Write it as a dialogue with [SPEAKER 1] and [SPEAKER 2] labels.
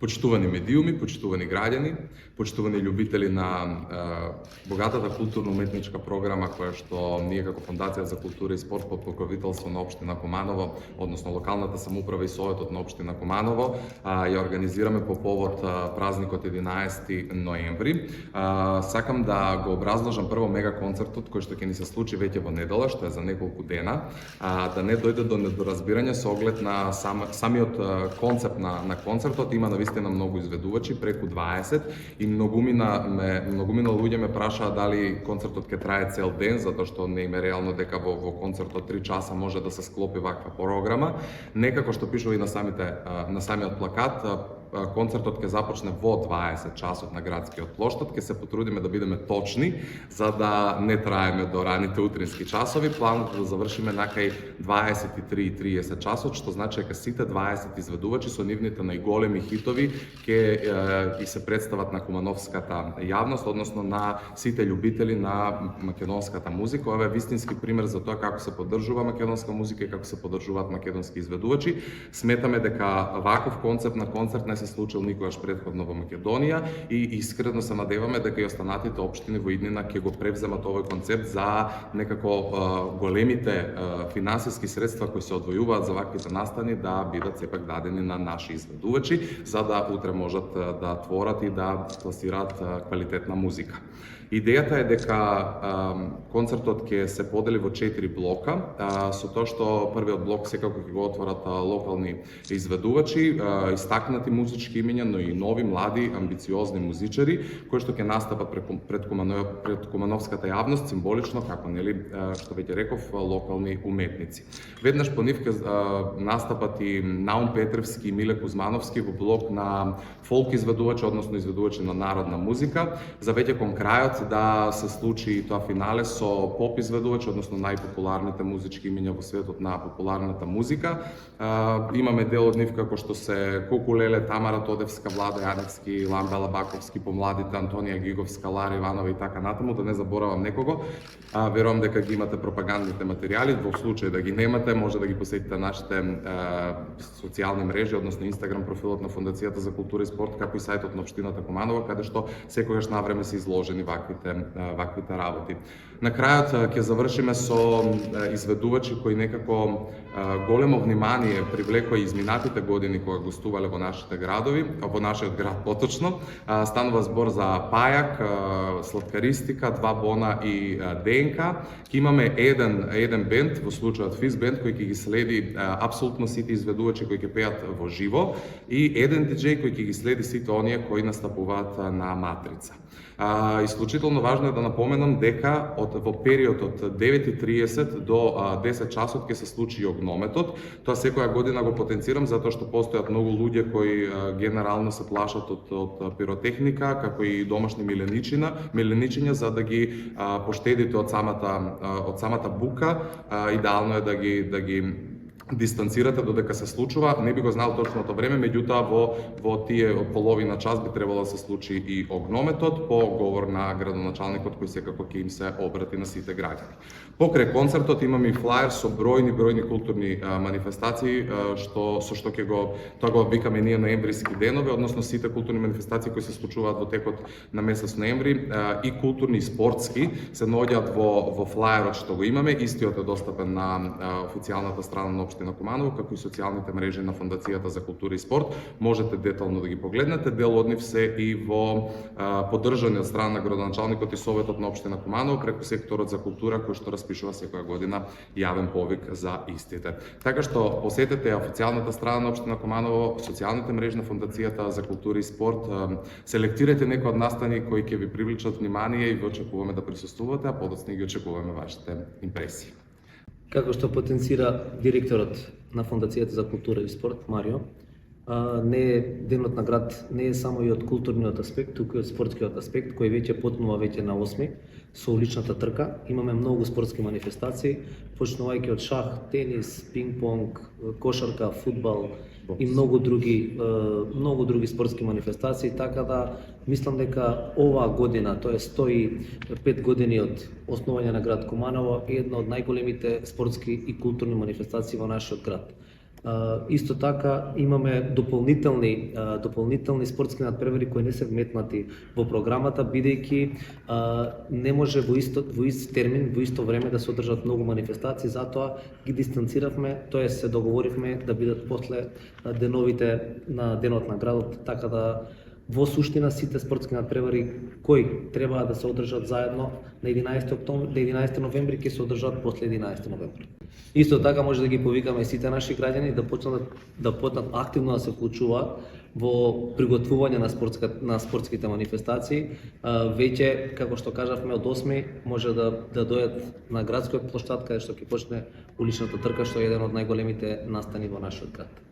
[SPEAKER 1] Почитувани медиуми, почитувани граѓани, почитувани љубители на богатата културно-уметничка програма која што ние како Фондација за култура и спорт под покровителство на општина Куманово, односно локалната самоуправа и советот на општина Куманово, ја организираме по повод празникот 11 ноември. Сакам да го образложам прво мега концертот кој што ќе ни се случи веќе во недела, што е за неколку дена, да не дојде до недоразбирање со оглед на самиот концепт на концертот. Има навистина многу изведувачи, преку 20, и многумина луѓе ме прашаа дали концертот ќе трае цел ден, затоа што не им е реално дека во концертот 3 часа може да се склопи ваква програма. Некако што пишува и на самиот плакат, концертот ќе започне во 20 часот на градскиот плоштад. Ќе се потрудиме да бидеме точни, за да не траеме до раните утрински часови. Планот е да завршиме накај 23:30 часот, што значи дека сите 20 изведувачи со нивните најголеми хитови ќе и се представат на кумановската јавност, односно на сите љубители на македонската музика. Ова е вистински пример за тоа како се поддржува македонска музика и како се поддржуваат македонски изведувачи. Сметаме дека ваков концепт на концерт не се случил никогаш претходно во Македонија и искрено се надеваме дека и останатите општини во иднина ќе го превземат овој концепт за некако големите финансиски средства кои се одвојуваат за ваквите настани да бидат сепак дадени на наши изведувачи, за да утре можат да творат и да пласираат квалитетна музика. Идејата е дека концертот ќе се подели во 4 блока, со тоа што првиот блок секако ќе го отворат локални изведувачи, истакнати музички имиња, но и нови, млади, амбициозни музичари, кои што ќе настапат пред кумановската јавност, символично, како нели што веќе реков, локални уметници. Веднаш по нив ќе настапат и Наум Петревски и Миле Кузмановски во блок на фолк изведувачи, односно изведувачи на народна музика. За веќе кон крајот да се случи тоа финале со поп изведувачи, односно најпопуларните музички имиња во светот на популарната музика. Имаме дел од нив како што се Кукулеле, Тамара Тодевска, Влада Јаневски, Ламбе Лабаковски, помладите Антонија Гиговска, Лара Иванова и така натаму, да не заборавам некого. Верувам дека ги имате пропагандните материјали. Во случај да ги немате, може да ги посетите нашите социјални мрежи, односно Инстаграм профилот на Фондацијата за култура и спорт, како и сајтот на општината Куманово, каде што секогаш навреме се изложени ваквите работи. На крајот ќе завршиме со изведувачи кои некако големо внимание привлекоа изминатите години кога гостувале во нашите градови, во нашиот град поточно. Станува збор за Пајак, Сладкаристика, Два Бона и ДНК. Ќе имаме еден бенд, во случајот Физ бенд, кој ќе ги следи апсолутно сите изведувачи кои ќе пеат во живо, и еден диџеј кој ќе ги следи сите оние кои настапуваат на матрица. Исклучително важно е да напоменам дека во период од 9:30 до 10 часот ќе се случи и огнометот. Тоа секоја година го потенцирам затоа што постојат многу луѓе кои генерално се плашат од пиротехника, како и домашни миленичиња, за да ги поштедите од самата бука. Идеално е да ги дистанцирате додека се случува. Не би го знал точното време, меѓутоа во тие половина час би требало да се случи и огнометот по говор на градоначалникот кој секако ќе им се обрати на сите граѓани. Покрај концертот имаме и флаер со бројни културни манифестации, со што тоа го викаме ние ноемвриски денови, односно сите културни манифестации кои се случуваат во текот на месец ноември и културни и спортски се наоѓаат во флаерот што го имаме. Истиот е достапен на официјалната страна на општина Куманово, како и социјалните мрежи на Фондацијата за култура и спорт. Можете детално да ги погледнете. Дел од нив се и во поддржани од страна на градоначалникот и советот на општина Куманово преку секторот за култура кој што распишува секоја година јавен повик за истите. Така што посетете официјалната страна на општина Куманово, социјалните мрежи на Фондацијата за култура и спорт, селектирате некои од настани кои ќе ви привлечат внимание и ви очекуваме да присуствувате, а подоцна ги очекуваме вашите импресии.
[SPEAKER 2] Како што потенцира директорот на Фондацијата за култура и спорт, Марио, денот на град не е само и од културниот аспект, туку и од спортскиот аспект, кој веќе потнува на 8 со уличната трка. Имаме многу спортски манифестации, почнувајќи од шах, тенис, пинг-понг, кошарка, фудбал и многу други спортски манифестации, така да мислам дека оваа година, тоа е 105 години од основање на град Куманово, е една од најголемите спортски и културни манифестации во нашиот град. Исто така имаме дополнителни спортски надпревари кои не се вметнати во програмата, бидејќи не може во ист термин, во исто време да се одржат многу манифестации, затоа ги дистанциравме, тоест се договоривме да бидат после деновите на денот на градот, така да во суштина сите спортски надпревари кои треба да се одржат заедно на 11 ноември ќе се одржат после 11 ноември. Исто така може да ги повикаме сите наши граѓани да почнат активно да се вклучуваат во приготвување на спортските манифестации. Веќе, како што кажавме, од 8 може да дојдат на градската площад каде што ќе почне уличната трка, што е еден од најголемите настани во нашиот град.